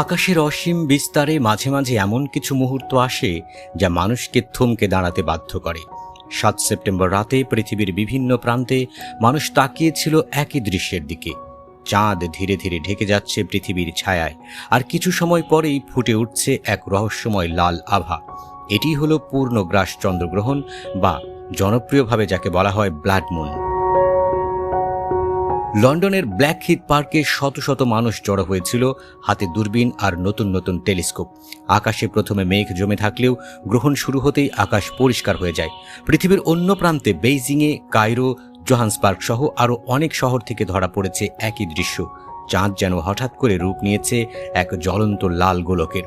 আকাশের অসীম বিস্তারে মাঝে মাঝে এমন কিছু মুহূর্ত আসে যা মানুষকে থমকে দাঁড়াতে বাধ্য করে। ৭ সেপ্টেম্বর রাতে পৃথিবীর বিভিন্ন প্রান্তে মানুষ তাকিয়েছিল একই দৃশ্যের দিকে। চাঁদ ধীরে ধীরে ঢেকে যাচ্ছে পৃথিবীর ছায়ায়, আর কিছু সময় পরেই ফুটে উঠছে এক রহস্যময় লাল আভা। এটি হলো পূর্ণগ্রাস চন্দ্রগ্রহণ, বা জনপ্রিয়ভাবে যাকে বলা হয় ব্লাড মুন। লন্ডনের ব্ল্যাকহিথ পার্কে শত শত মানুষ জড়ো হয়েছিল, হাতে দূরবীন আর নতুন নতুন টেলিস্কোপ। আকাশে প্রথমে মেঘ জমে থাকলেও গ্রহণ শুরু হতেই আকাশ পরিষ্কার হয়ে যায়। পৃথিবীর অন্য প্রান্তে বেইজিংয়ে, কায়রো, জোহান্সবার্গ সহ আরও অনেক শহর থেকে ধরা পড়েছে একই দৃশ্য। চাঁদ যেন হঠাৎ করে রূপ নিয়েছে এক জ্বলন্ত লাল গোলকের।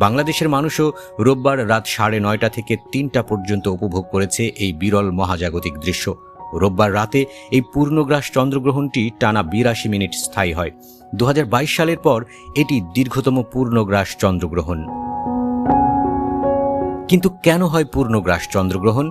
বাংলাদেশের মানুষও রোববার রাত 9:30 থেকে 3টা পর্যন্ত উপভোগ করেছে এই বিরল মহাজাগতিক দৃশ্য। রোববার রাতে এই পূর্ণগ্রাস চন্দ্রগ্রহণটি টানা 82 মিনিট স্থায়ী হয়। 2022 সালের পর এটি দীর্ঘতম পূর্ণগ্রাস চন্দ্রগ্রহণ। কিন্তু কেন হয় পূর্ণগ্রাস চন্দ্রগ্রহণ?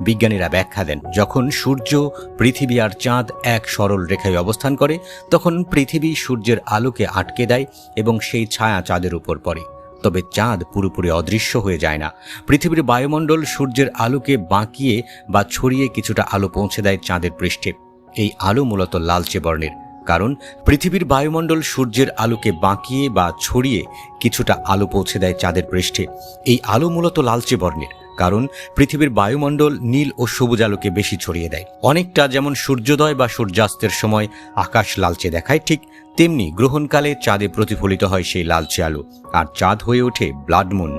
বিজ্ঞানীরা ব্যাখ্যা দেন, যখন সূর্য, পৃথিবী আর চাঁদ এক সরল রেখায় অবস্থান করে, তখন পৃথিবী সূর্যের আলোকে আটকে দেয় এবং সেই ছায়া চাঁদের উপর পড়ে। তবে চাঁদ পুরোপুরি অদৃশ্য হয়ে যায় না। পৃথিবীর বায়ুমণ্ডল সূর্যের আলোকে বাঁকিয়ে বা ছড়িয়ে কিছুটা আলো পৌঁছে দেয় চাঁদের পৃষ্ঠে। এই আলো মূলত লালচে বর্ণের, কারণ পৃথিবীর বায়ুমণ্ডল সূর্যের আলোকে বাঁকিয়ে বা ছড়িয়ে কিছুটা আলো পৌঁছে দেয় চাঁদের পৃষ্ঠে। এই আলো মূলত লালচে বর্ণের, কারণ পৃথিবীর বায়ুমণ্ডল নীল ও সবুজ আলোকে বেশি ছড়িয়ে দেয়। অনেকটা যেমন সূর্যোদয় বা সূর্যাস্তের সময় আকাশ লালচে দেখায়, ঠিক তেমনি গ্রহণকালে চাঁদে প্রতিফলিত হয় সেই লালচে আলো, আর চাঁদ হয়ে ওঠে ব্লাড মুন।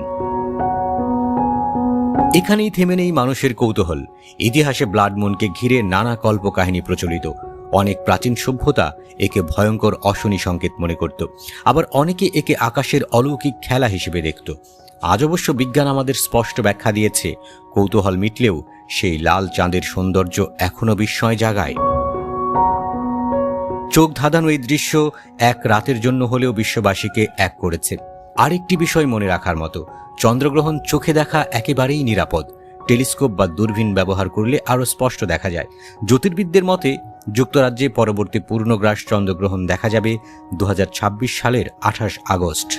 এখানেই থেমে নেই মানুষের কৌতূহল। ইতিহাসে ব্লাড মুনকে ঘিরে নানা কল্পকাহিনী প্রচলিত। অনেক প্রাচীন সভ্যতা একে ভয়ঙ্কর অশনি সংকেত মনে করত, আবার অনেকে একে আকাশের অলৌকিক খেলা হিসেবে দেখত। আজ অবশ্য বিজ্ঞান আমাদের স্পষ্ট ব্যাখ্যা দিয়েছে, কৌতূহল মিটলেও সেই লাল চাঁদের সৌন্দর্য এখনো বিস্ময় জাগায়। চোখ ধাঁধানো এই দৃশ্য এক রাতের জন্য হলেও বিশ্ববাসীকে এক করেছে। আরেকটি বিষয় মনে রাখার মতো, চন্দ্রগ্রহণ চোখে দেখা একেবারেই নিরাপদ। টেলিস্কোপ বা দূরবীন ব্যবহার করলে আরও স্পষ্ট দেখা যায়। জ্যোতির্বিদদের মতে যুক্তরাজ্যে পরবর্তী পূর্ণগ্রাস চন্দ্রগ্রহণ দেখা যাবে 2026 সালের 28 আগস্ট।